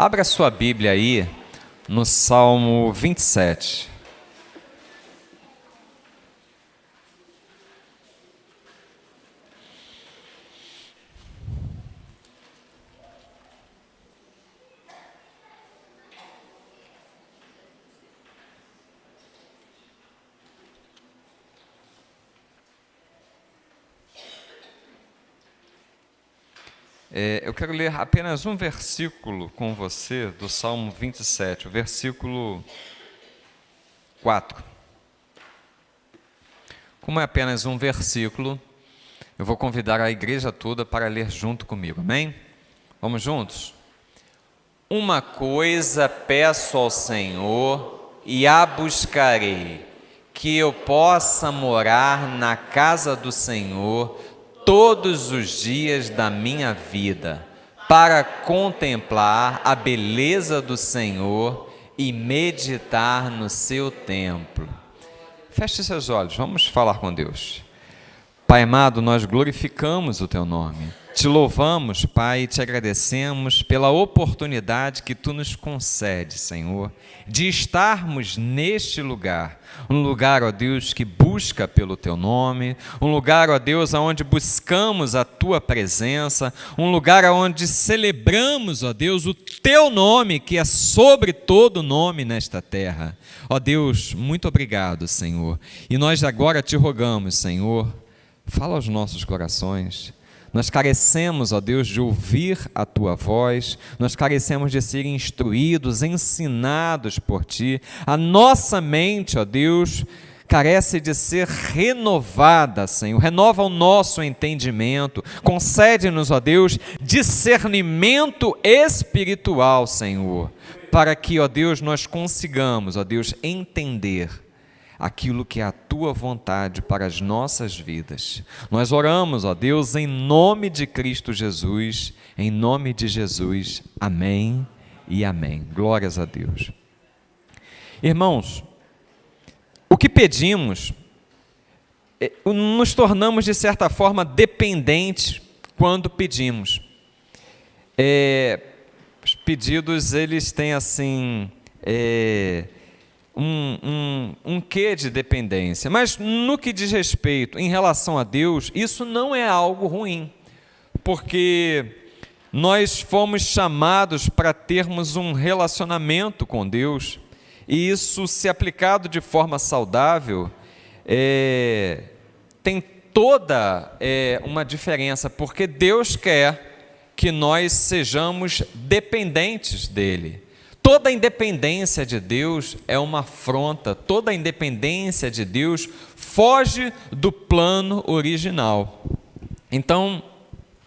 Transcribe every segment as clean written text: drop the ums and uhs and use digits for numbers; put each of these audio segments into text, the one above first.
Abra sua Bíblia aí no Salmo 27. Eu quero ler apenas um versículo com você do Salmo 27, o versículo 4. Como é apenas um versículo, eu vou convidar a igreja toda para ler junto comigo, amém? Vamos juntos? Uma coisa peço ao Senhor e a buscarei, que eu possa morar na casa do Senhor todos os dias da minha vida, para contemplar a beleza do Senhor e meditar no seu templo. Feche seus olhos, vamos falar com Deus. Pai amado, nós glorificamos o teu nome. Te louvamos, Pai, e te agradecemos pela oportunidade que tu nos concede, Senhor, de estarmos neste lugar. Um lugar, ó Deus, que busca pelo teu nome, um lugar, ó Deus, onde buscamos a tua presença, um lugar onde celebramos, ó Deus, o teu nome, que é sobre todo nome nesta terra. Ó Deus, muito obrigado, Senhor. E nós agora te rogamos, Senhor, fala aos nossos corações. Nós carecemos, ó Deus, de ouvir a Tua voz, nós carecemos de ser instruídos, ensinados por Ti. A nossa mente, ó Deus, carece de ser renovada, Senhor. Renova o nosso entendimento, concede-nos, ó Deus, discernimento espiritual, Senhor, para que, ó Deus, nós consigamos, ó Deus, entender aquilo que é a Tua vontade para as nossas vidas. Nós oramos, ó Deus, em nome de Cristo Jesus, em nome de Jesus, amém e amém. Glórias a Deus. Irmãos, o que pedimos, nos tornamos de certa forma dependentes quando pedimos. Os pedidos, eles têm assim, um quê de dependência, mas no que diz respeito em relação a Deus, isso não é algo ruim, porque nós fomos chamados para termos um relacionamento com Deus, e isso, se aplicado de forma saudável, tem toda uma diferença, porque Deus quer que nós sejamos dependentes dEle. Toda a independência de Deus é uma afronta, toda a independência de Deus foge do plano original. Então,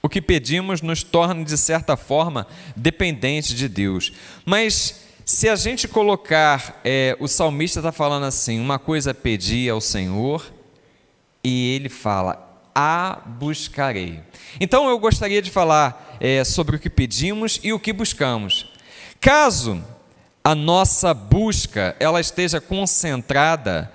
o que pedimos nos torna, de certa forma, dependentes de Deus. Mas, se a gente colocar, o salmista está falando assim, uma coisa pedi ao Senhor, e ele fala, a buscarei. Então, eu gostaria de falar sobre o que pedimos e o que buscamos. Caso a nossa busca ela esteja concentrada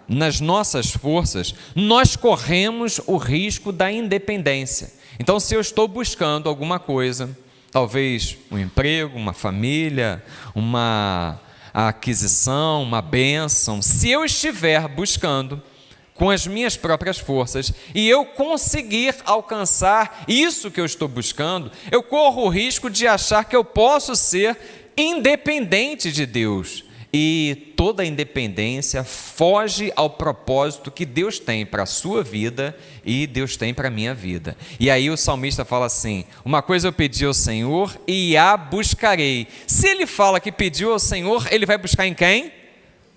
nas nossas forças, nós corremos o risco da independência. Então, se eu estou buscando alguma coisa, talvez um emprego, uma família, uma aquisição, uma bênção, se eu estiver buscando com as minhas próprias forças, e eu conseguir alcançar isso que eu estou buscando, eu corro o risco de achar que eu posso ser independente de Deus. E toda independência foge ao propósito que Deus tem para a sua vida e Deus tem para a minha vida. E aí o salmista fala assim, uma coisa eu pedi ao Senhor e a buscarei. Se ele fala que pediu ao Senhor, ele vai buscar em quem?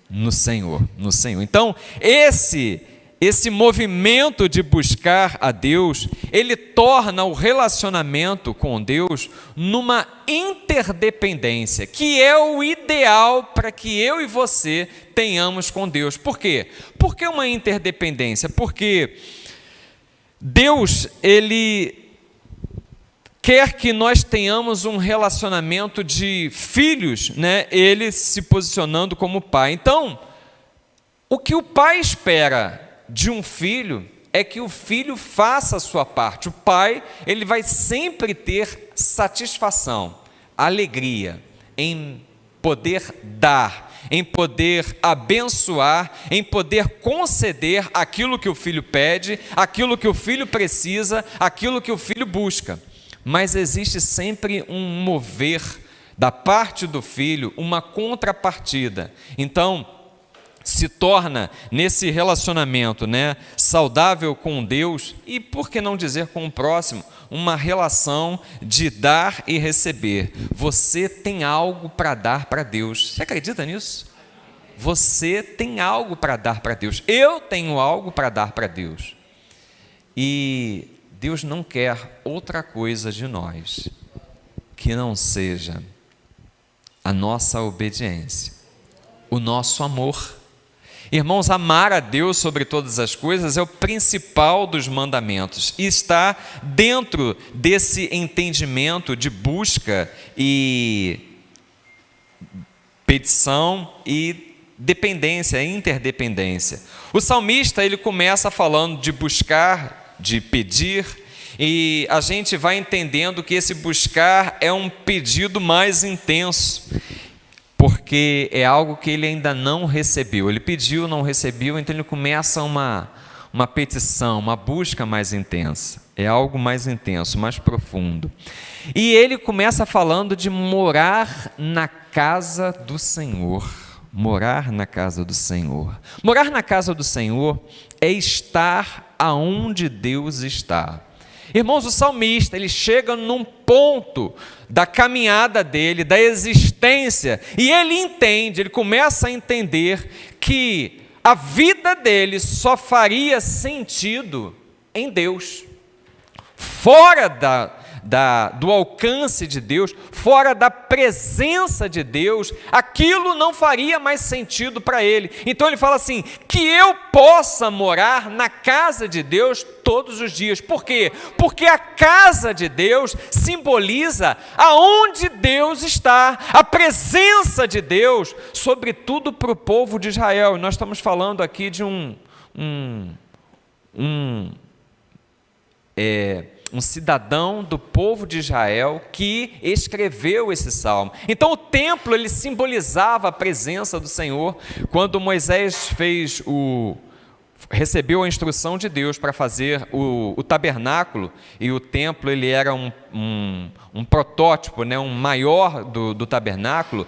No Senhor, no Senhor. Então, esse movimento de buscar a Deus, ele torna o relacionamento com Deus numa interdependência, que é o ideal para que eu e você tenhamos com Deus. Por quê? Por que uma interdependência? Porque Deus, ele quer que nós tenhamos um relacionamento de filhos, né? Ele se posicionando como pai. Então, o que o pai espera de um filho é que o filho faça a sua parte. O pai, ele vai sempre ter satisfação. alegria em poder dar, em poder abençoar, em poder conceder aquilo que o filho pede, aquilo que o filho precisa, aquilo que o filho busca. Mas existe sempre um mover da parte do filho, uma contrapartida. Então, se torna nesse relacionamento, saudável com Deus e, por que não dizer, com o próximo, uma relação de dar e receber. Você tem algo para dar para Deus. Você acredita nisso? Você tem algo para dar para Deus. Eu tenho algo para dar para Deus. E Deus não quer outra coisa de nós que não seja a nossa obediência, o nosso amor. Irmãos, amar a Deus sobre todas as coisas é o principal dos mandamentos e está dentro desse entendimento de busca e petição e dependência, interdependência. O salmista, ele começa falando de buscar, de pedir, e a gente vai entendendo que esse buscar é um pedido mais intenso, porque é algo que ele ainda não recebeu. Ele pediu, não recebeu, então ele começa uma petição, uma busca mais intensa. É algo mais intenso, mais profundo. E ele começa falando de morar na casa do Senhor. Morar na casa do Senhor. Morar na casa do Senhor é estar aonde Deus está. Irmãos, o salmista, ele chega num ponto da caminhada dele, da existência, e ele entende, ele começa a entender que a vida dele só faria sentido em Deus. Fora do alcance de Deus, fora da presença de Deus, aquilo não faria mais sentido para ele. Então ele fala assim, que eu possa morar na casa de Deus todos os dias. Por quê? Porque a casa de Deus simboliza aonde Deus está, a presença de Deus, sobretudo para o povo de Israel. E nós estamos falando aqui de um cidadão do povo de Israel que escreveu esse salmo. Então o templo, ele simbolizava a presença do Senhor. Quando Moisés recebeu a instrução de Deus para fazer o tabernáculo, e o templo, ele era um protótipo, um maior do tabernáculo,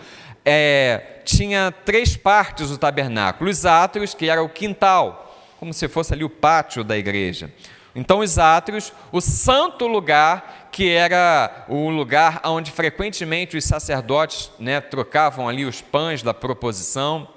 tinha 3 partes do tabernáculo: os átrios, que era o quintal, como se fosse ali o pátio da igreja. Então os átrios, o santo lugar, que era o lugar onde frequentemente os sacerdotes trocavam ali os pães da proposição.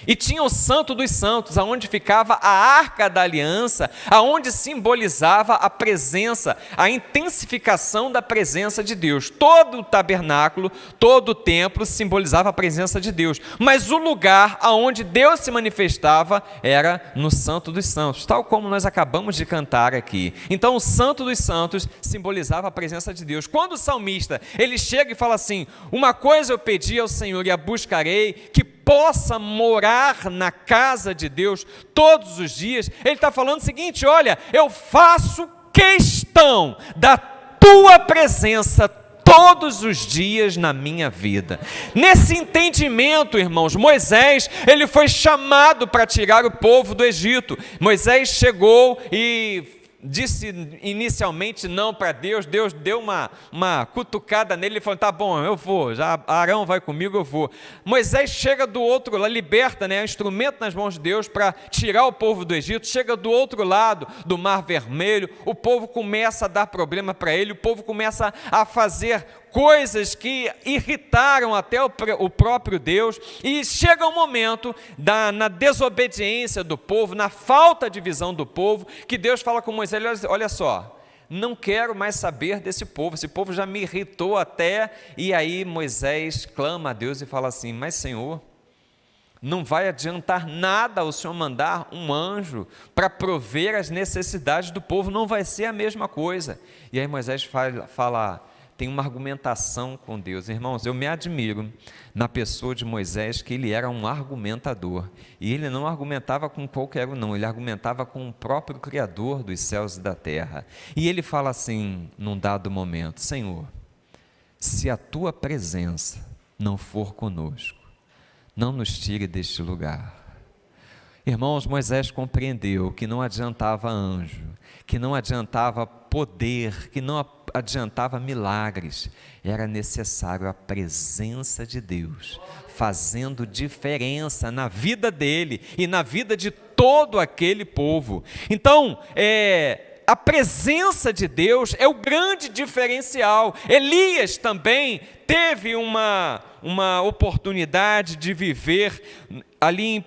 E tinha o Santo dos Santos, aonde ficava a Arca da Aliança, aonde simbolizava a presença, a intensificação da presença de Deus. Todo o tabernáculo, todo o templo simbolizava a presença de Deus. Mas o lugar aonde Deus se manifestava era no Santo dos Santos, tal como nós acabamos de cantar aqui. Então o Santo dos Santos simbolizava a presença de Deus. Quando o salmista, ele chega e fala assim, uma coisa eu pedi ao Senhor e a buscarei, que possa morar na casa de Deus todos os dias. Ele está falando o seguinte, olha, eu faço questão da tua presença todos os dias na minha vida. Nesse entendimento, irmãos, Moisés, ele foi chamado para tirar o povo do Egito. Moisés chegou e disse inicialmente não para Deus. Deus deu uma cutucada nele e falou, tá bom, eu vou, já Arão vai comigo, eu vou. Moisés chega do outro lado, liberta, o instrumento nas mãos de Deus para tirar o povo do Egito, chega do outro lado do Mar Vermelho, o povo começa a dar problema para ele, o povo começa a fazer coisas que irritaram até o próprio Deus, e chega um momento na desobediência do povo, na falta de visão do povo, que Deus fala com Moisés, olha só, não quero mais saber desse povo, esse povo já me irritou até, e aí Moisés clama a Deus e fala assim, mas Senhor, não vai adiantar nada o Senhor mandar um anjo para prover as necessidades do povo, não vai ser a mesma coisa. E aí Moisés fala tem uma argumentação com Deus. Irmãos, eu me admiro na pessoa de Moisés, que ele era um argumentador, e ele não argumentava com qualquer um não, ele argumentava com o próprio Criador dos céus e da terra, e ele fala assim, num dado momento, Senhor, se a tua presença não for conosco, não nos tire deste lugar. Irmãos, Moisés compreendeu que não adiantava anjo, que não adiantava poder, que não adiantava milagres, era necessário a presença de Deus, fazendo diferença na vida dele e na vida de todo aquele povo. Então, a presença de Deus é o grande diferencial. Elias também teve uma oportunidade de viver ali em 1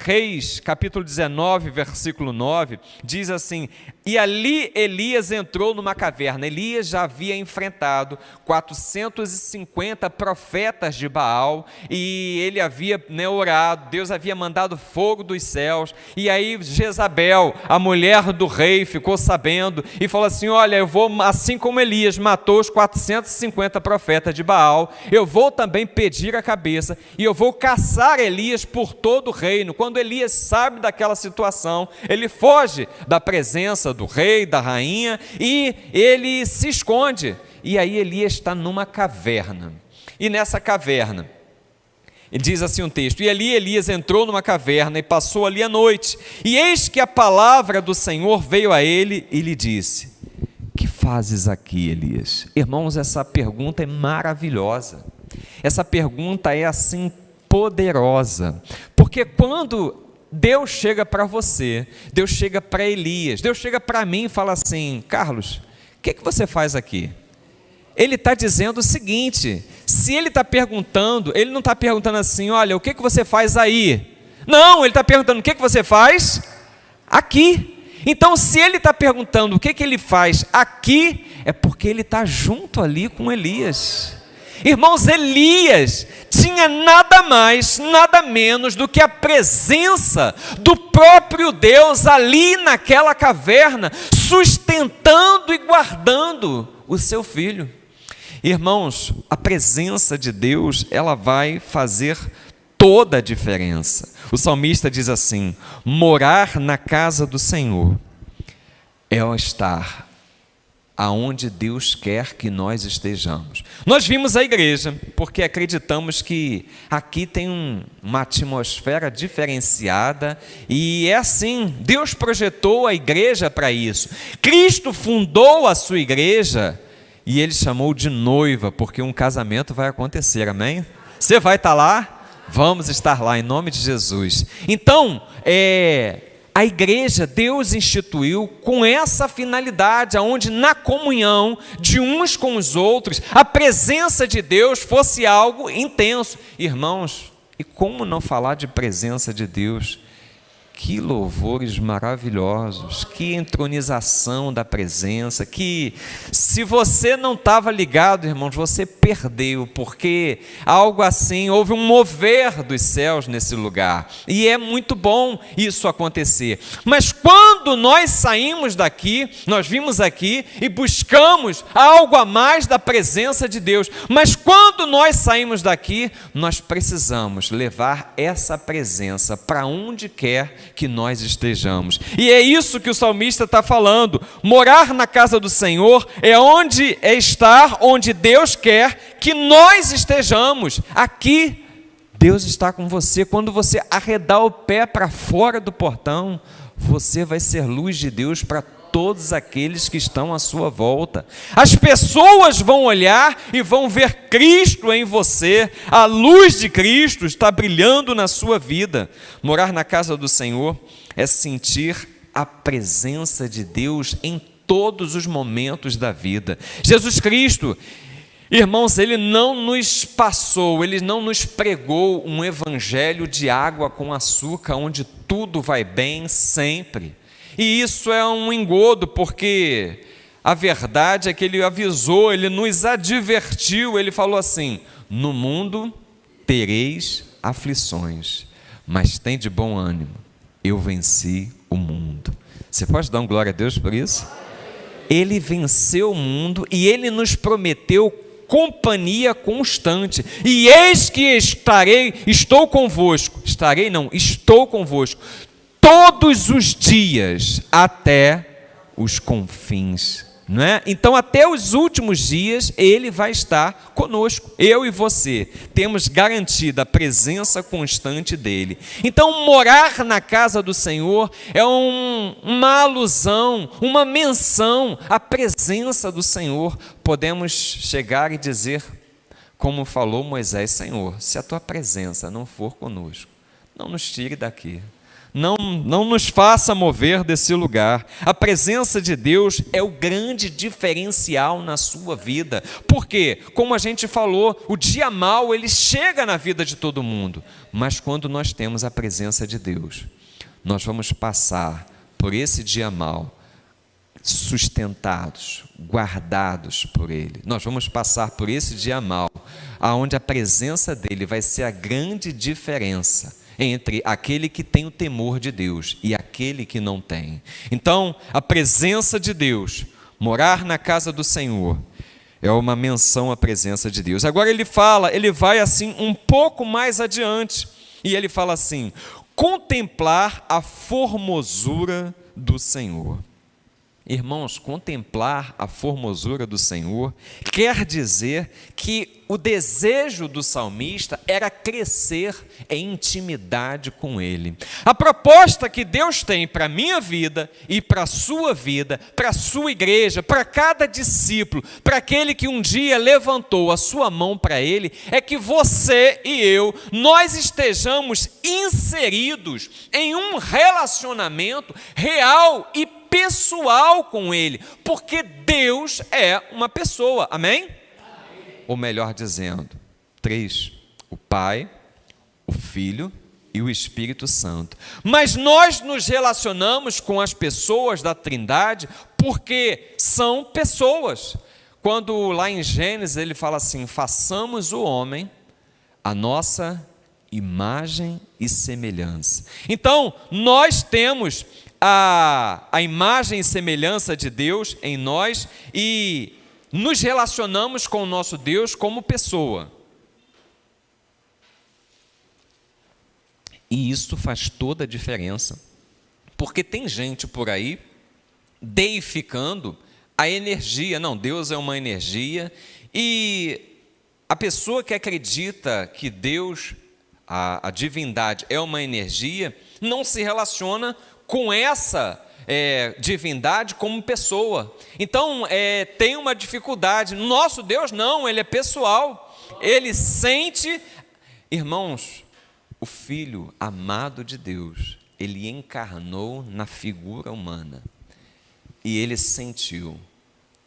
Reis, capítulo 19, versículo 9, diz assim: e ali Elias entrou numa caverna. Elias já havia enfrentado 450 profetas de Baal, e ele havia orado, Deus havia mandado fogo dos céus, e aí Jezabel, a mulher do rei, ficou sabendo, e falou assim: olha, eu vou, assim como Elias matou os 450 profetas de Baal, eu vou também pedir a cabeça, e eu vou caçar Elias por todo o reino. Quando Elias sabe daquela situação, ele foge da presença do rei, da rainha, e ele se esconde. E aí Elias está numa caverna, e nessa caverna, ele diz assim um texto: e ali Elias entrou numa caverna e passou ali a noite, e eis que a palavra do Senhor veio a ele e lhe disse: que fazes aqui, Elias? Irmãos, essa pergunta é maravilhosa, essa pergunta é assim poderosa, porque quando Deus chega para você, Deus chega para Elias, Deus chega para mim e fala assim: Carlos, o que você faz aqui? Ele está dizendo o seguinte: se ele está perguntando, ele não está perguntando assim: olha, o que você faz aí? Não, ele está perguntando: o que você faz aqui? Então, se ele está perguntando o que ele faz aqui, é porque ele está junto ali com Elias. Irmãos, Elias tinha nada mais, nada menos do que a presença do próprio Deus ali naquela caverna, sustentando e guardando o seu filho. Irmãos, a presença de Deus, ela vai fazer toda a diferença. O salmista diz assim: morar na casa do Senhor é estar aonde Deus quer que nós estejamos. Nós vimos a igreja porque acreditamos que aqui tem uma atmosfera diferenciada, e é assim, Deus projetou a igreja para isso. Cristo fundou a sua igreja e ele chamou de noiva, porque um casamento vai acontecer, amém? Você vai estar lá? Vamos estar lá, em nome de Jesus. Então, a igreja, Deus instituiu com essa finalidade, onde na comunhão de uns com os outros, a presença de Deus fosse algo intenso. Irmãos, e como não falar de presença de Deus? Que louvores maravilhosos, que entronização da presença, que se você não estava ligado, irmãos, você perdeu, porque algo assim, houve um mover dos céus nesse lugar, e é muito bom isso acontecer. Mas quando nós saímos daqui, nós vimos aqui e buscamos algo a mais da presença de Deus, mas quando nós saímos daqui, nós precisamos levar essa presença para onde quer que nós estejamos. E é isso que o salmista está falando: morar na casa do Senhor é estar onde Deus quer que nós estejamos. Aqui Deus está com você. Quando você arredar o pé para fora do portão, você vai ser luz de Deus para todos aqueles que estão à sua volta. As pessoas vão olhar e vão ver Cristo em você. A luz de Cristo está brilhando na sua vida. Morar na casa do Senhor é sentir a presença de Deus em todos os momentos da vida. Jesus Cristo, irmãos, ele não nos passou, ele não nos pregou um evangelho de água com açúcar, onde tudo vai bem sempre. E isso é um engodo, porque a verdade é que ele avisou, ele nos advertiu, ele falou assim: no mundo tereis aflições, mas tem de bom ânimo, eu venci o mundo. Você pode dar um glória a Deus por isso? Ele venceu o mundo e ele nos prometeu companhia constante. E eis que estou convosco todos os dias até os confins não é? Então, até os últimos dias, Ele vai estar conosco. Eu e você temos garantida a presença constante dEle. Então, morar na casa do Senhor é uma alusão, uma menção à presença do Senhor. Podemos chegar e dizer, como falou Moisés: Senhor, se a Tua presença não for conosco, não nos tire daqui. Não nos faça mover desse lugar. A presença de Deus é o grande diferencial na sua vida. Por quê? Como a gente falou, o dia mau, ele chega na vida de todo mundo. Mas quando nós temos a presença de Deus, nós vamos passar por esse dia mau, sustentados, guardados por Ele. Nós vamos passar por esse dia mau, onde a presença dEle vai ser a grande diferença entre aquele que tem o temor de Deus e aquele que não tem. Então, a presença de Deus, morar na casa do Senhor, é uma menção à presença de Deus. Agora ele vai assim um pouco mais adiante, e ele fala assim: contemplar a formosura do Senhor. Irmãos, contemplar a formosura do Senhor quer dizer que o desejo do salmista era crescer em intimidade com Ele. A proposta que Deus tem para a minha vida e para a sua vida, para a sua igreja, para cada discípulo, para aquele que um dia levantou a sua mão para Ele, é que você e eu, nós estejamos inseridos em um relacionamento real e pessoal com Ele, porque Deus é uma pessoa, amém? Ou melhor dizendo, 3, o Pai, o Filho e o Espírito Santo. Mas nós nos relacionamos com as pessoas da Trindade porque são pessoas. Quando lá em Gênesis ele fala assim: façamos o homem a nossa imagem e semelhança. Então, nós temos a imagem e semelhança de Deus em nós e nos relacionamos com o nosso Deus como pessoa. E isso faz toda a diferença, porque tem gente por aí deificando a energia. Não, Deus é uma energia, e a pessoa que acredita que Deus, a divindade, é uma energia, não se relaciona com essa divindade como pessoa. Então tem uma dificuldade. Nosso Deus não, Ele é pessoal, Ele sente. Irmãos, o Filho amado de Deus, Ele encarnou na figura humana e Ele sentiu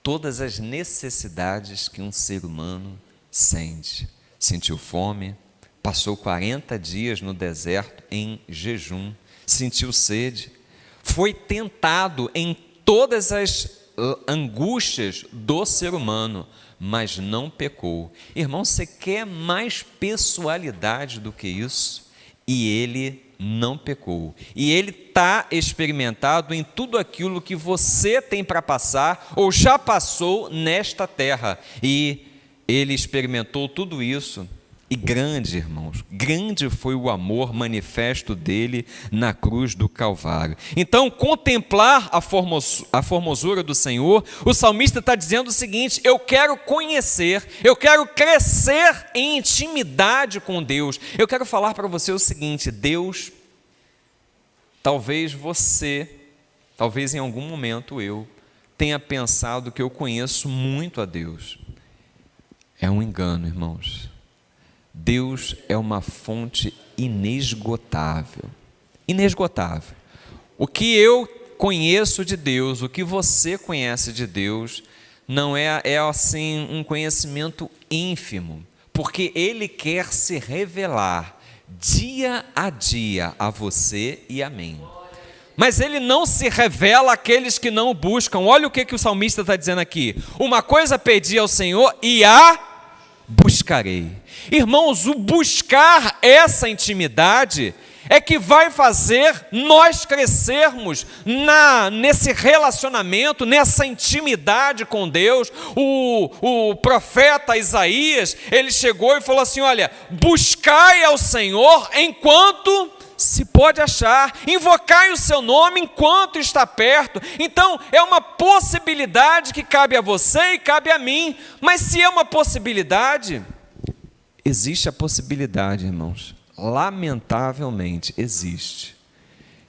todas as necessidades que um ser humano sente. Sentiu fome, passou 40 dias no deserto em jejum, sentiu sede, foi tentado em todas as angústias do ser humano, mas não pecou. Irmão, você quer mais pessoalidade do que isso? E Ele não pecou. E Ele está experimentado em tudo aquilo que você tem para passar ou já passou nesta terra. E Ele experimentou tudo isso. E grande, irmãos, grande foi o amor manifesto dele na cruz do Calvário. Então, contemplar a formosura do Senhor, o salmista está dizendo o seguinte: eu quero conhecer, eu quero crescer em intimidade com Deus. Eu quero falar para você o seguinte: Deus, talvez você, talvez em algum momento eu, tenha pensado que eu conheço muito a Deus. É um engano, irmãos. Deus é uma fonte inesgotável. Inesgotável. O que eu conheço de Deus, o que você conhece de Deus, não é assim um conhecimento ínfimo, porque Ele quer se revelar dia a dia a você e a mim. Mas Ele não se revela àqueles que não o buscam. Olha o que o salmista está dizendo aqui: uma coisa pedi ao Senhor e a buscarei. Irmãos, o buscar essa intimidade é que vai fazer nós crescermos nesse relacionamento, nessa intimidade com Deus. O profeta Isaías, ele chegou e falou assim: olha, buscai ao Senhor enquanto se pode achar. Invocai o seu nome enquanto está perto. Então, é uma possibilidade que cabe a você e cabe a mim. Mas se é uma possibilidade, existe a possibilidade, irmãos, lamentavelmente existe,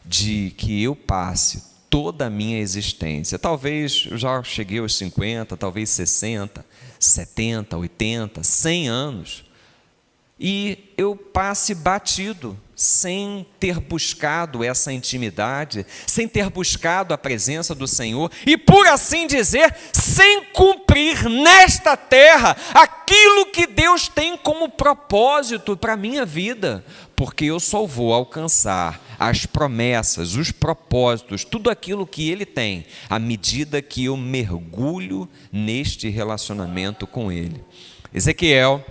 de que eu passe toda a minha existência. Talvez eu já cheguei aos 50, talvez 60, 70, 80, 100 anos, e eu passe batido, sem ter buscado essa intimidade, sem ter buscado a presença do Senhor, e por assim dizer, sem cumprir nesta terra aquilo que Deus tem como propósito para a minha vida, porque eu só vou alcançar as promessas, os propósitos, tudo aquilo que Ele tem, à medida que eu mergulho neste relacionamento com Ele. Ezequiel,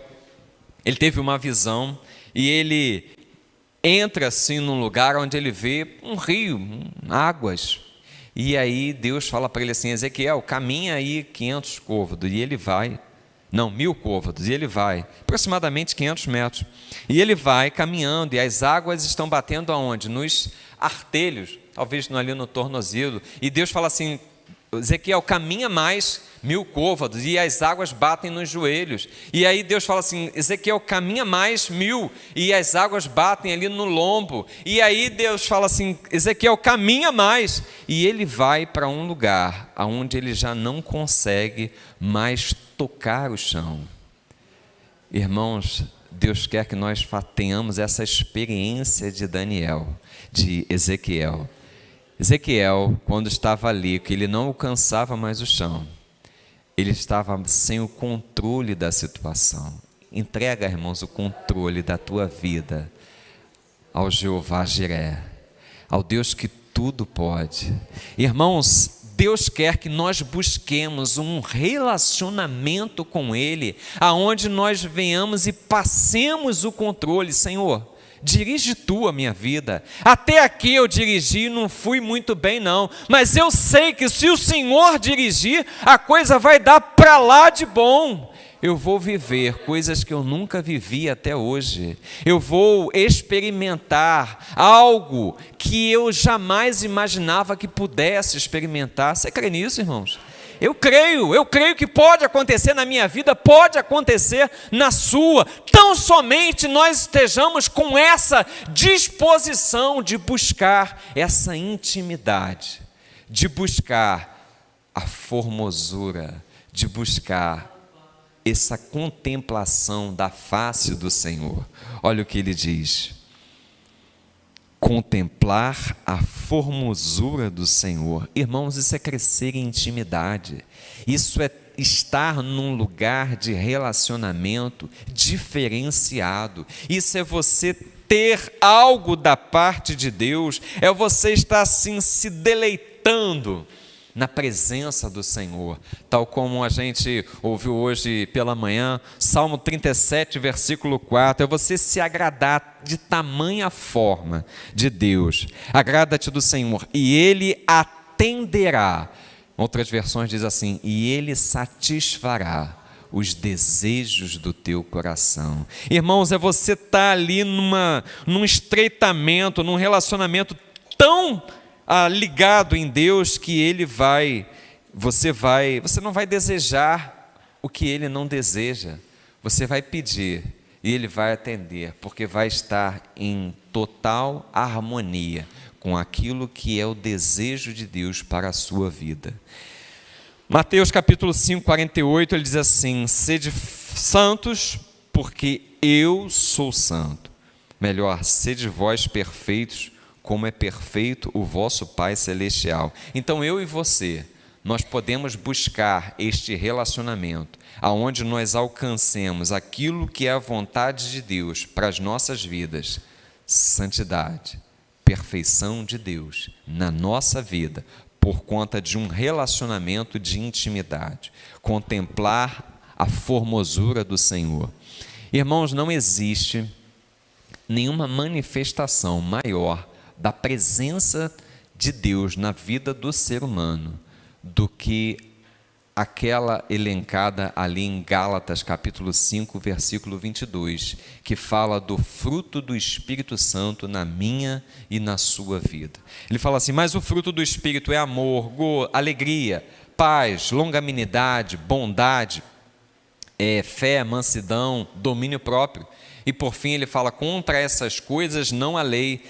ele teve uma visão e ele entra assim num lugar onde ele vê um rio, águas. E aí Deus fala para ele assim: Ezequiel, caminha aí 500 côvados. E ele vai, não, 1000 côvados. E ele vai, aproximadamente 500 metros. E ele vai caminhando e as águas estão batendo aonde? Nos artelhos, talvez ali no tornozelo. E Deus fala assim: Ezequiel, caminha mais 1000 côvados, e as águas batem nos joelhos. E aí Deus fala assim: Ezequiel, caminha mais 1000, e as águas batem ali no lombo. E aí Deus fala assim: Ezequiel, caminha mais. E ele vai para um lugar onde ele já não consegue mais tocar o chão. Irmãos, Deus quer que nós tenhamos essa experiência de Daniel, de Ezequiel. Ezequiel, quando estava ali, que ele não alcançava mais o chão, ele estava sem o controle da situação. Entrega, irmãos, o controle da tua vida ao Jeová Jiré, ao Deus que tudo pode. Irmãos, Deus quer que nós busquemos um relacionamento com Ele, aonde nós venhamos e passemos o controle. Senhor, dirige tu a minha vida. Até aqui eu dirigi, não fui muito bem não, mas eu sei que se o Senhor dirigir, a coisa vai dar para lá de bom. Eu vou viver coisas que eu nunca vivi até hoje. Eu vou experimentar algo que eu jamais imaginava que pudesse experimentar. Você crê nisso, irmãos? Eu creio que pode acontecer na minha vida, pode acontecer na sua. Tão somente nós estejamos com essa disposição de buscar essa intimidade, de buscar a formosura, de buscar essa contemplação da face do Senhor. Olha o que ele diz: contemplar a formosura do Senhor. Irmãos, isso é crescer em intimidade, isso é estar num lugar de relacionamento diferenciado, isso é você ter algo da parte de Deus, é você estar assim se deleitando na presença do Senhor, tal como a gente ouviu hoje pela manhã, Salmo 37, versículo 4, é você se agradar de tamanha forma de Deus. Agrada-te do Senhor e Ele atenderá. Outras versões diz assim: e Ele satisfará os desejos do teu coração. Irmãos, é você estar ali num estreitamento, num relacionamento tão ligado em Deus que você não vai desejar o que Ele não deseja. Você vai pedir e Ele vai atender, porque vai estar em total harmonia com aquilo que é o desejo de Deus para a sua vida. Mateus capítulo 5, 48, ele diz assim: sede santos, porque eu sou santo. Melhor, sede vós perfeitos, como é perfeito o vosso Pai Celestial. Então eu e você, nós podemos buscar este relacionamento, aonde nós alcancemos aquilo que é a vontade de Deus para as nossas vidas: santidade, perfeição de Deus na nossa vida, por conta de um relacionamento de intimidade, contemplar a formosura do Senhor. Irmãos, não existe nenhuma manifestação maior da presença de Deus na vida do ser humano do que aquela elencada ali em Gálatas, capítulo 5, versículo 22, que fala do fruto do Espírito Santo na minha e na sua vida. Ele fala assim: mas o fruto do Espírito é amor, alegria, paz, longanimidade, bondade, fé, mansidão, domínio próprio. E por fim ele fala: contra essas coisas não há lei.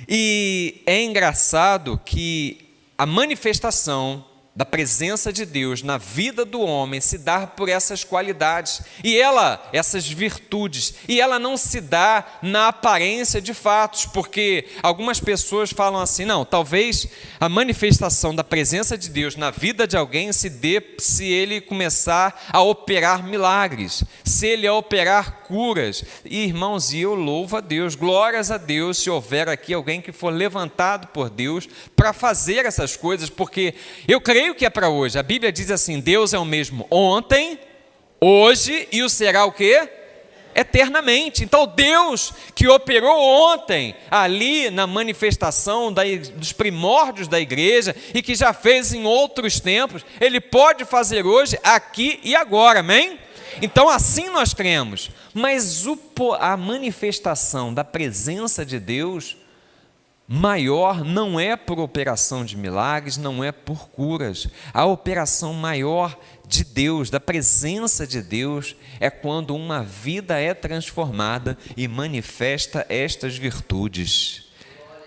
E é engraçado que a manifestação da presença de Deus na vida do homem se dá por essas qualidades, essas virtudes, e ela não se dá na aparência de fatos, porque algumas pessoas falam assim: não, talvez a manifestação da presença de Deus na vida de alguém se dê se ele começar a operar milagres, se ele operar curas. E irmãos, e eu louvo a Deus, glórias a Deus, se houver aqui alguém que for levantado por Deus para fazer essas coisas, porque eu creio que é para hoje. A Bíblia diz assim: Deus é o mesmo ontem, hoje e o será o quê? Eternamente. Então Deus que operou ontem ali na manifestação dos primórdios da igreja e que já fez em outros tempos, Ele pode fazer hoje, aqui e agora, amém? Então assim nós cremos. Mas a manifestação da presença de Deus maior não é por operação de milagres, não é por curas. A operação maior de Deus, da presença de Deus, é quando uma vida é transformada e manifesta estas virtudes.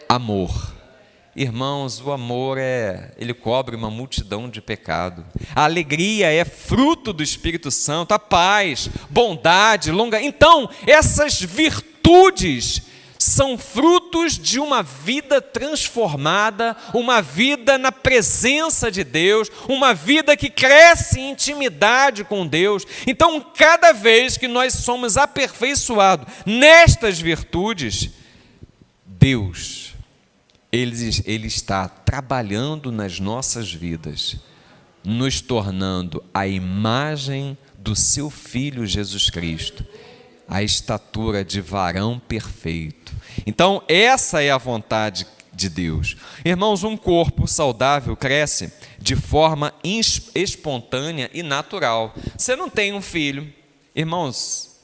Amor. Irmãos, o amor ele cobre uma multidão de pecado. A alegria é fruto do Espírito Santo, a paz, bondade, Então, essas virtudes são frutos de uma vida transformada, uma vida na presença de Deus, uma vida que cresce em intimidade com Deus. Então, cada vez que nós somos aperfeiçoados nestas virtudes, Deus, Ele está trabalhando nas nossas vidas, nos tornando a imagem do seu Filho Jesus Cristo, a estatura de varão perfeito. Então, essa é a vontade de Deus. Irmãos, um corpo saudável cresce de forma espontânea e natural. Você não tem um filho. Irmãos,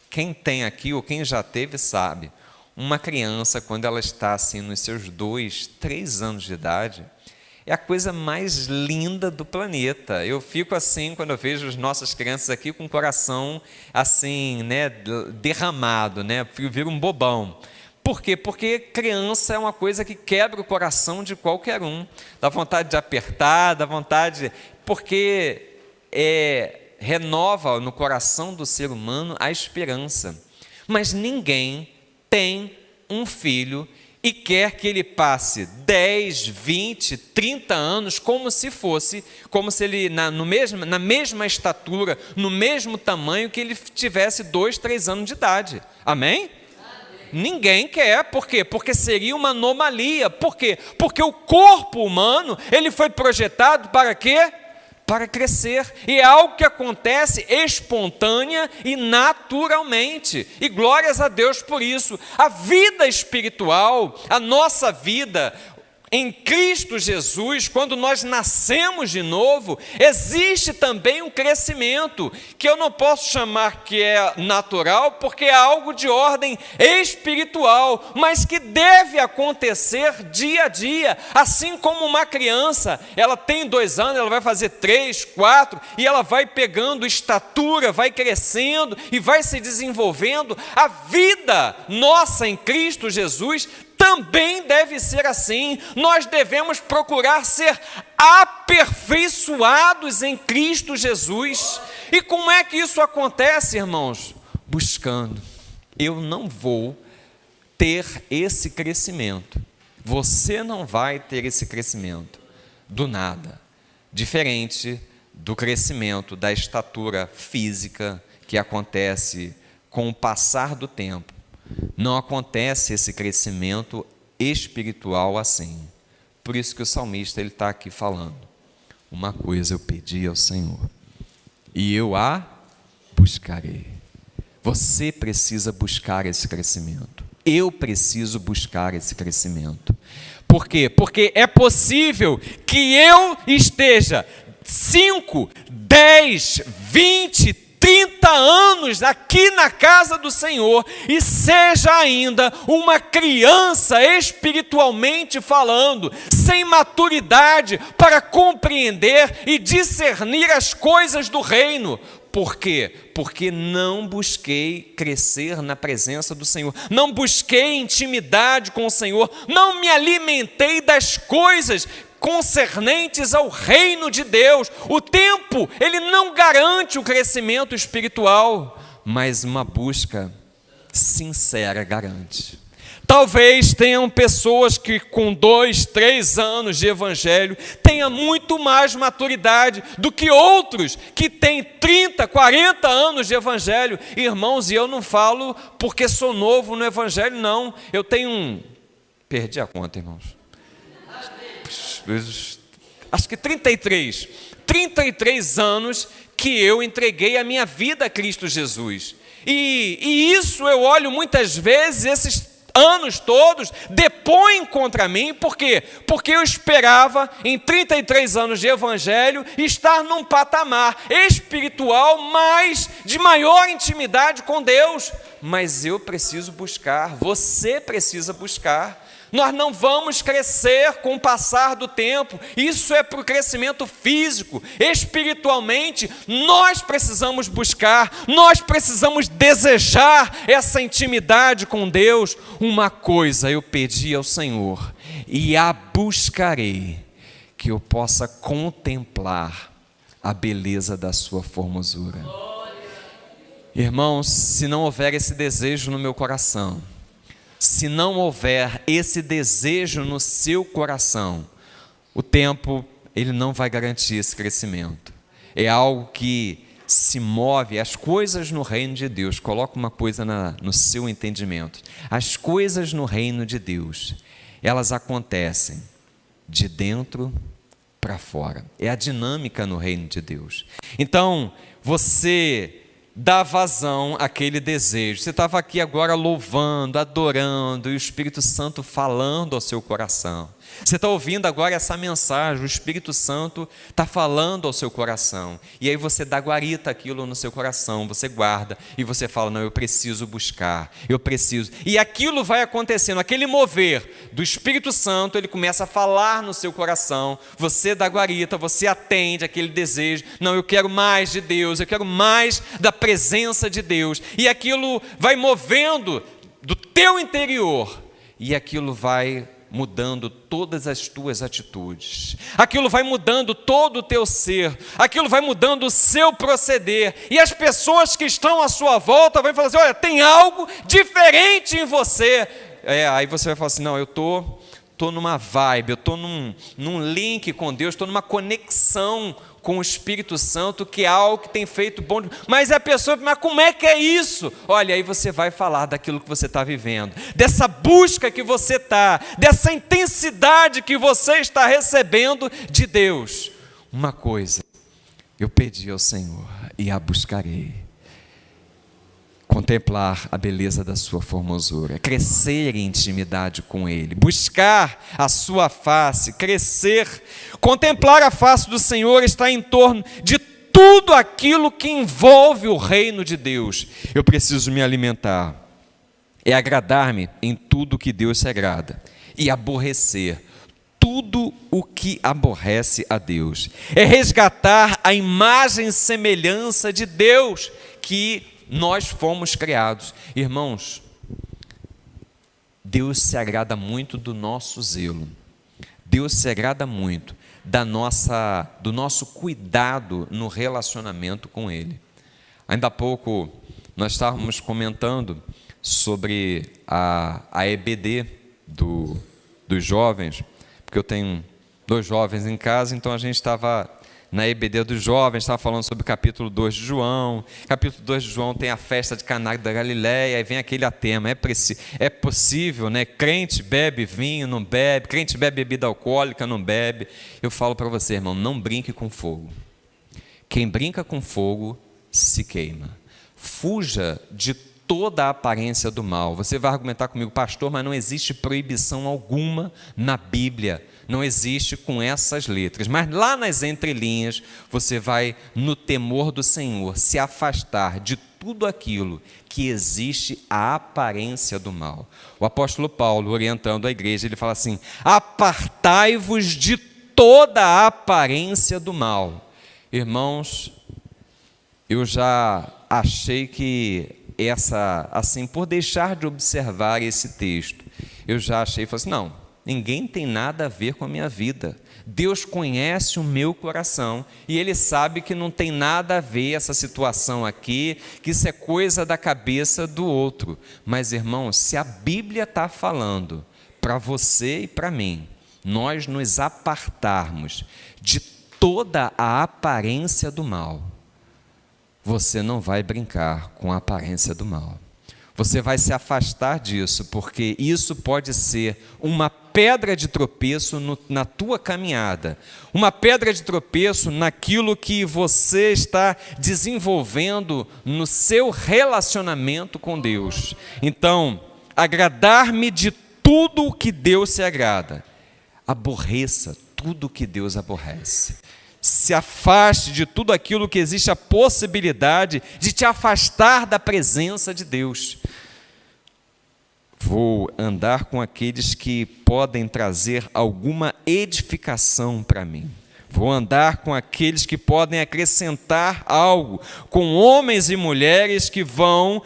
quem tem aqui ou quem já teve sabe, uma criança, quando ela está assim nos seus 2, 3 anos de idade, é a coisa mais linda do planeta. Eu fico assim quando eu vejo as nossas crianças aqui com o coração assim, né, derramado, né? Eu viro um bobão. Por quê? Porque criança é uma coisa que quebra o coração de qualquer um. Dá vontade de apertar, dá vontade... Porque renova no coração do ser humano a esperança. Mas ninguém tem um filho e quer que ele passe 10, 20, 30 anos como se ele, na mesma estatura, no mesmo tamanho que ele tivesse 2, 3 anos de idade. Amém? Ninguém quer. Por quê? Porque seria uma anomalia. Por quê? Porque o corpo humano, ele foi projetado para quê? Para crescer, e é algo que acontece espontânea e naturalmente, e glórias a Deus por isso. A vida espiritual, a nossa vida em Cristo Jesus, quando nós nascemos de novo, existe também um crescimento, que eu não posso chamar que é natural, porque é algo de ordem espiritual, mas que deve acontecer dia a dia, assim como uma criança, ela tem 2 anos, ela vai fazer 3, 4, e ela vai pegando estatura, vai crescendo e vai se desenvolvendo. A vida nossa em Cristo Jesus também deve ser assim. Nós devemos procurar ser aperfeiçoados em Cristo Jesus. E como é que isso acontece, irmãos? Buscando. Eu não vou ter esse crescimento. Você não vai ter esse crescimento do nada. Diferente do crescimento da estatura física que acontece com o passar do tempo. Não acontece esse crescimento espiritual assim. Por isso que o salmista ele está aqui falando: uma coisa eu pedi ao Senhor, e eu a buscarei. Você precisa buscar esse crescimento. Eu preciso buscar esse crescimento. Por quê? Porque é possível que eu esteja 5, 10, 20, 30 anos aqui na casa do Senhor e seja ainda uma criança espiritualmente falando, sem maturidade para compreender e discernir as coisas do reino. Por quê? Porque não busquei crescer na presença do Senhor, não busquei intimidade com o Senhor, não me alimentei das coisas concernentes ao reino de Deus. O tempo, ele não garante o crescimento espiritual, mas uma busca sincera garante. Talvez tenham pessoas que com 2, 3 anos de evangelho tenham muito mais maturidade do que outros que têm 30, 40 anos de evangelho. Irmãos, e eu não falo porque sou novo no evangelho, não. Eu tenho perdi a conta, irmãos. Acho que 33 anos que eu entreguei a minha vida a Cristo Jesus. E isso eu olho muitas vezes, esses anos todos depõem contra mim. Por quê? Porque eu esperava, em 33 anos de evangelho, estar num patamar espiritual de maior intimidade com Deus. Mas eu preciso buscar, você precisa buscar. Nós não vamos crescer com o passar do tempo, isso é para o crescimento físico. Espiritualmente, nós precisamos buscar, nós precisamos desejar essa intimidade com Deus. Uma coisa eu pedi ao Senhor, e a buscarei, que eu possa contemplar a beleza da sua formosura. Irmãos, se não houver esse desejo no meu coração, se não houver esse desejo no seu coração, o tempo, ele não vai garantir esse crescimento. É algo que se move, as coisas no reino de Deus, coloca uma coisa no seu entendimento. As coisas no reino de Deus, elas acontecem de dentro para fora. É a dinâmica no reino de Deus. Então, você dá vazão àquele desejo. Você estava aqui agora louvando, adorando, e o Espírito Santo falando ao seu coração. Você está ouvindo agora essa mensagem, o Espírito Santo está falando ao seu coração. E aí você dá guarita aquilo no seu coração, você guarda e você fala, não, eu preciso buscar, eu preciso. E aquilo vai acontecendo, aquele mover do Espírito Santo, ele começa a falar no seu coração, você dá guarita, você atende aquele desejo, não, eu quero mais de Deus, eu quero mais da presença de Deus. E aquilo vai movendo do teu interior e aquilo vai mudando todas as tuas atitudes, aquilo vai mudando todo o teu ser, aquilo vai mudando o seu proceder, e as pessoas que estão à sua volta vão falar assim, olha, tem algo diferente em você. Aí você vai falar assim, não, eu estou numa vibe, eu estou num link com Deus, estou numa conexão com o Espírito Santo, que é algo que tem feito bom. Mas a pessoa, mas como é que é isso? Olha, aí você vai falar daquilo que você está vivendo, dessa busca que você está, dessa intensidade que você está recebendo de Deus. Uma coisa, eu pedi ao Senhor e a buscarei. Contemplar a beleza da sua formosura, crescer em intimidade com Ele, buscar a sua face, crescer, contemplar a face do Senhor está em torno de tudo aquilo que envolve o reino de Deus. Eu preciso me alimentar, é agradar-me em tudo que Deus se agrada e aborrecer tudo o que aborrece a Deus. É resgatar a imagem e semelhança de Deus que nós fomos criados. Irmãos, Deus se agrada muito do nosso zelo. Deus se agrada muito do nosso cuidado no relacionamento com Ele. Ainda há pouco nós estávamos comentando sobre a EBD dos jovens, porque eu tenho 2 jovens em casa, então a gente estava na EBD dos jovens, estava falando sobre o capítulo 2 de João. Capítulo 2 de João tem a festa de Caná da Galileia, aí vem aquele tema, é possível, né? Crente bebe vinho, não bebe, crente bebe bebida alcoólica, não bebe. Eu falo para você, irmão, não brinque com fogo. Quem brinca com fogo se queima. Fuja de toda a aparência do mal. Você vai argumentar comigo, pastor, mas não existe proibição alguma na Bíblia não existe com essas letras, mas lá nas entrelinhas você vai, no temor do Senhor, se afastar de tudo aquilo que existe a aparência do mal. O apóstolo Paulo, orientando a igreja, ele fala assim: apartai-vos de toda a aparência do mal. Irmãos, eu já achei que por deixar de observar esse texto, eu já achei, falei assim, não, ninguém tem nada a ver com a minha vida. Deus conhece o meu coração e Ele sabe que não tem nada a ver essa situação aqui, que isso é coisa da cabeça do outro. Mas, irmãos, se a Bíblia está falando para você e para mim, nós nos apartarmos de toda a aparência do mal, você não vai brincar com a aparência do mal. Você vai se afastar disso, porque isso pode ser uma pedra de tropeço na tua caminhada, uma pedra de tropeço naquilo que você está desenvolvendo no seu relacionamento com Deus. Então, agradar-me de tudo o que Deus se agrada, aborreça tudo o que Deus aborrece. Se afaste de tudo aquilo que existe a possibilidade de te afastar da presença de Deus. Vou andar com aqueles que podem trazer alguma edificação para mim. Vou andar com aqueles que podem acrescentar algo, com homens e mulheres que vão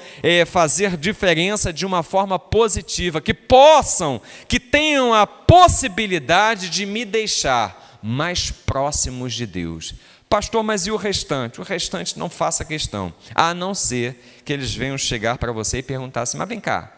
fazer diferença de uma forma positiva, que tenham a possibilidade de me deixar mais próximos de Deus. Pastor, mas e o restante? O restante não faça questão, a não ser que eles venham chegar para você e perguntar assim, mas vem cá,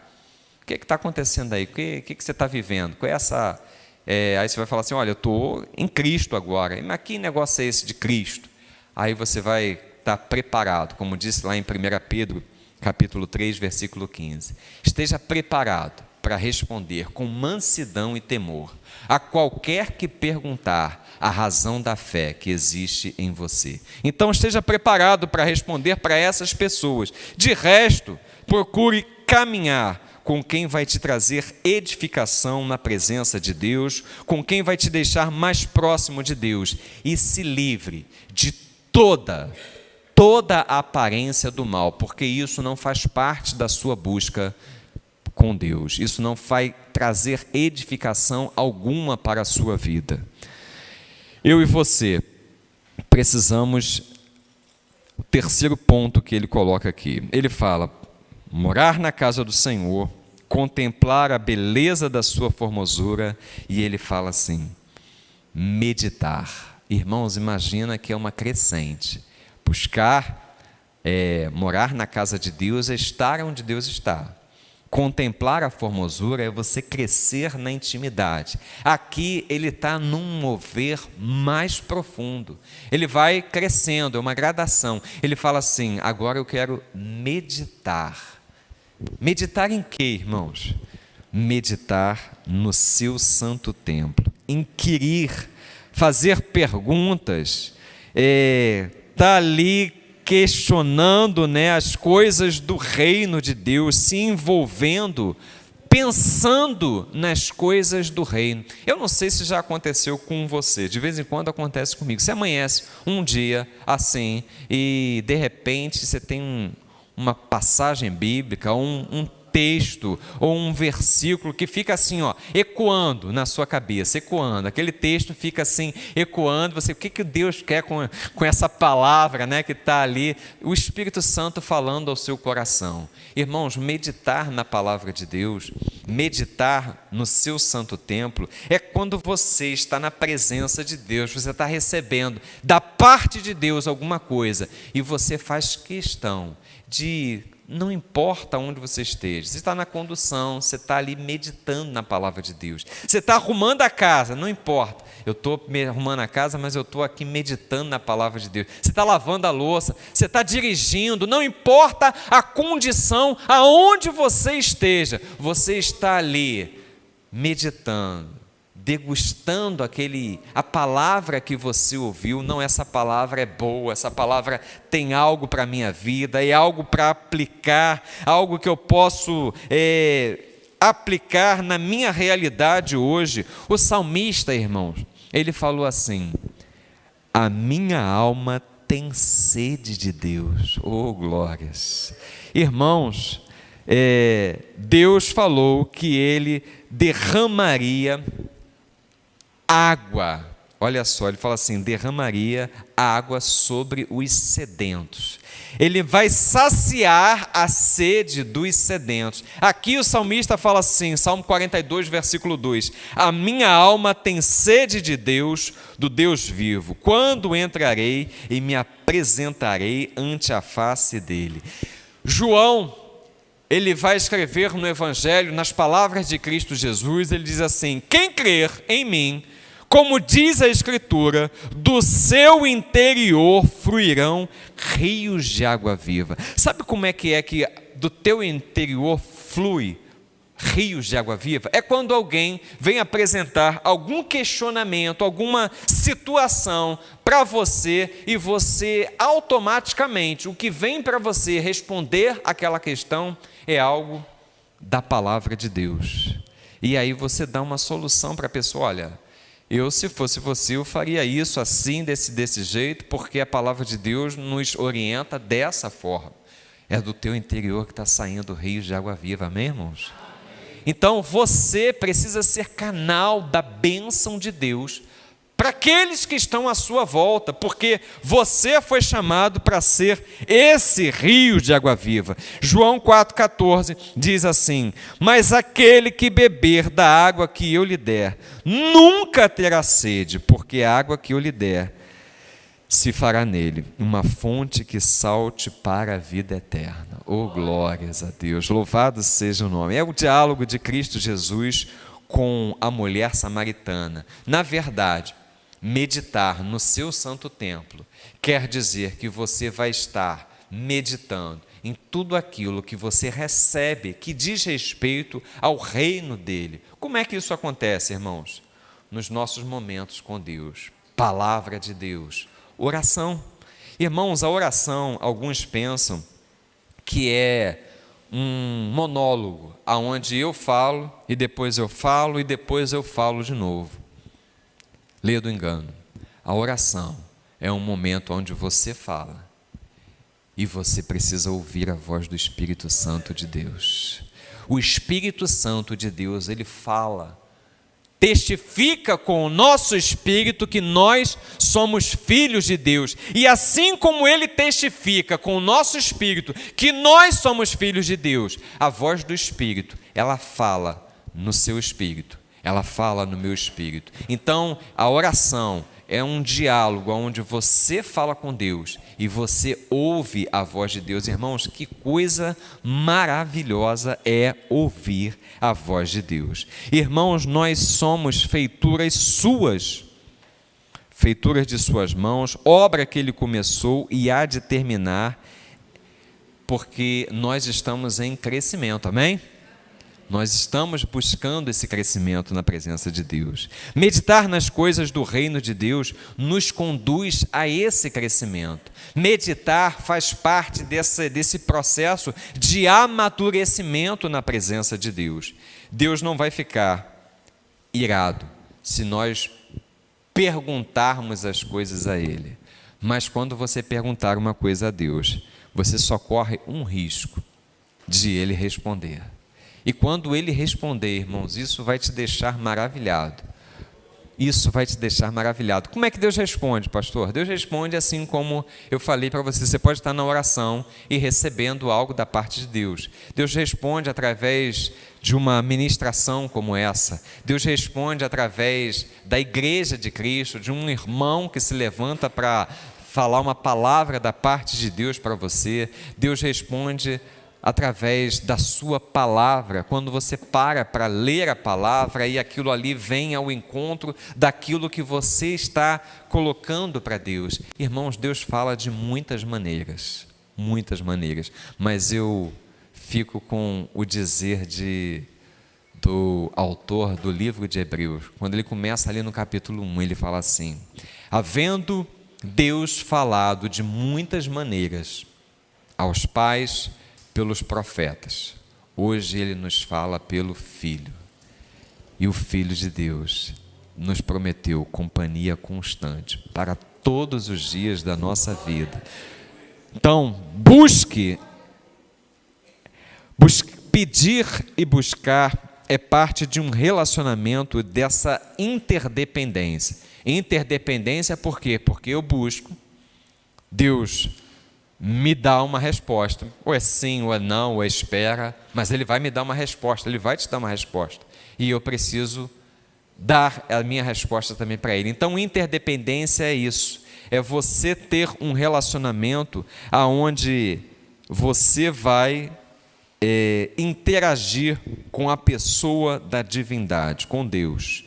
o que está acontecendo aí? O que você está vivendo? Qual é essa... aí você vai falar assim, olha, eu estou em Cristo agora. Mas que negócio é esse de Cristo? Aí você vai estar preparado, como disse lá em 1 Pedro, capítulo 3, versículo 15. Esteja preparado para responder com mansidão e temor a qualquer que perguntar a razão da fé que existe em você. Então esteja preparado para responder para essas pessoas. De resto, procure caminhar com quem vai te trazer edificação na presença de Deus, com quem vai te deixar mais próximo de Deus, e se livre de toda a aparência do mal, porque isso não faz parte da sua busca com Deus, isso não vai trazer edificação alguma para a sua vida. Eu e você precisamos, o terceiro ponto que ele coloca aqui, ele fala, morar na casa do Senhor, contemplar a beleza da sua formosura, e ele fala assim, meditar. Irmãos, imagina que é uma crescente, buscar, morar na casa de Deus é estar onde Deus está. Contemplar a formosura é você crescer na intimidade. Aqui ele está num mover mais profundo. Ele vai crescendo, é uma gradação. Ele fala assim, agora eu quero meditar. Meditar em quê, irmãos? Meditar no seu santo templo. Inquirir, fazer perguntas, está ali questionando, as coisas do reino de Deus, se envolvendo, pensando nas coisas do reino. Eu não sei se já aconteceu com você, de vez em quando acontece comigo. Você amanhece um dia assim e de repente você tem uma passagem bíblica, um texto ou um versículo que fica assim, ecoando na sua cabeça, ecoando. Aquele texto fica assim, ecoando. Você, o que Deus quer com essa palavra, que está ali? O Espírito Santo falando ao seu coração. Irmãos, meditar na palavra de Deus, meditar no seu santo templo, é quando você está na presença de Deus, você está recebendo da parte de Deus alguma coisa e você faz questão de... Não importa onde você esteja, você está na condução, você está ali meditando na palavra de Deus, você está arrumando a casa, não importa, eu estou arrumando a casa, mas eu estou aqui meditando na palavra de Deus, você está lavando a louça, você está dirigindo, não importa a condição, aonde você esteja, você está ali meditando, degustando a palavra que você ouviu. Não, essa palavra é boa, essa palavra tem algo para a minha vida, é algo para aplicar, algo que eu posso aplicar na minha realidade hoje. O salmista, irmãos, ele falou assim: a minha alma tem sede de Deus. Oh, glórias! Irmãos, Deus falou que Ele derramaria água. Olha só, Ele fala assim: derramaria água sobre os sedentos. Ele vai saciar a sede dos sedentos. Aqui o salmista fala assim, Salmo 42, versículo 2: a minha alma tem sede de Deus, do Deus vivo. Quando entrarei e me apresentarei ante a face dele. João, ele vai escrever no Evangelho, nas palavras de Cristo Jesus, ele diz assim: quem crer em mim, como diz a Escritura, do seu interior fluirão rios de água viva. Sabe como é que do teu interior flui rios de água viva? É quando alguém vem apresentar algum questionamento, alguma situação para você, e você automaticamente, o que vem para você responder aquela questão é algo da palavra de Deus. E aí você dá uma solução para a pessoa: olha, se fosse você, eu faria isso assim, desse jeito, porque a palavra de Deus nos orienta dessa forma. É do teu interior que está saindo rios de água viva, amém, irmãos? Amém. Então, você precisa ser canal da bênção de Deus para aqueles que estão à sua volta, porque você foi chamado para ser esse rio de água viva. João 4,14 diz assim: mas aquele que beber da água que eu lhe der, nunca terá sede, porque a água que eu lhe der se fará nele uma fonte que salte para a vida eterna. Oh, glórias a Deus, louvado seja o nome. É o diálogo de Cristo Jesus com a mulher samaritana. Na verdade, meditar no seu santo templo quer dizer que você vai estar meditando em tudo aquilo que você recebe, que diz respeito ao reino dele. Como é que isso acontece, irmãos? Nos nossos momentos com Deus, palavra de Deus, oração. Irmãos, a oração, alguns pensam que é um monólogo, aonde eu falo e depois eu falo e depois eu falo de novo. Lê do engano. A oração é um momento onde você fala e você precisa ouvir a voz do Espírito Santo de Deus. O Espírito Santo de Deus, ele fala, testifica com o nosso espírito que nós somos filhos de Deus. E assim como ele testifica com o nosso espírito que nós somos filhos de Deus, a voz do Espírito, ela fala no seu espírito. Ela fala no meu espírito. Então, a oração é um diálogo onde você fala com Deus e você ouve a voz de Deus. Irmãos, que coisa maravilhosa é ouvir a voz de Deus. Irmãos, nós somos feituras suas, feituras de suas mãos, obra que ele começou e há de terminar, porque nós estamos em crescimento, amém? Nós estamos buscando esse crescimento na presença de Deus. Meditar nas coisas do reino de Deus nos conduz a esse crescimento. Meditar faz parte desse processo de amadurecimento na presença de Deus. Deus não vai ficar irado se nós perguntarmos as coisas a Ele. Mas quando você perguntar uma coisa a Deus, você só corre um risco de Ele responder. E quando ele responder, irmãos, isso vai te deixar maravilhado. Isso vai te deixar maravilhado. Como é que Deus responde, pastor? Deus responde assim como eu falei para você. Você pode estar na oração e recebendo algo da parte de Deus. Deus responde através de uma ministração como essa. Deus responde através da igreja de Cristo, de um irmão que se levanta para falar uma palavra da parte de Deus para você. Deus responde através da sua palavra, quando você para ler a palavra e aquilo ali vem ao encontro daquilo que você está colocando para Deus. Irmãos, Deus fala de muitas maneiras, mas eu fico com o dizer do autor do livro de Hebreus, quando ele começa ali no capítulo 1, ele fala assim: havendo Deus falado de muitas maneiras aos pais pelos profetas, Hoje Ele nos fala pelo Filho. E o Filho de Deus nos prometeu companhia constante para todos os dias da nossa vida. Então, pedir e buscar é parte de um relacionamento dessa interdependência. Interdependência por quê? Porque eu busco, Deus me dá uma resposta, ou é sim, ou é não, ou é espera, mas Ele vai me dar uma resposta, Ele vai te dar uma resposta, e eu preciso dar a minha resposta também para Ele. Então, interdependência é isso, é você ter um relacionamento aonde você vai interagir com a pessoa da divindade, com Deus.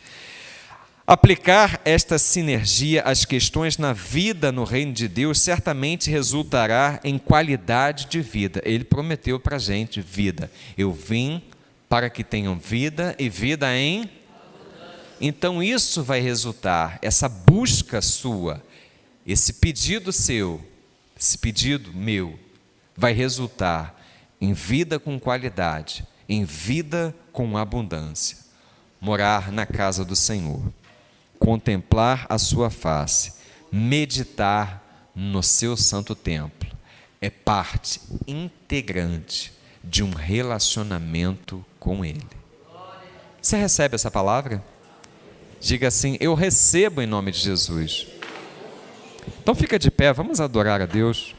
Aplicar esta sinergia às questões na vida no reino de Deus certamente resultará em qualidade de vida. Ele prometeu para a gente vida. Eu vim para que tenham vida e vida em... Então isso vai resultar, essa busca sua, esse pedido seu, esse pedido meu, vai resultar em vida com qualidade, em vida com abundância. Morar na casa do Senhor, contemplar a sua face, meditar no seu santo templo, é parte integrante de um relacionamento com Ele. Você recebe essa palavra? Diga assim: eu recebo em nome de Jesus. Então fica de pé, vamos adorar a Deus.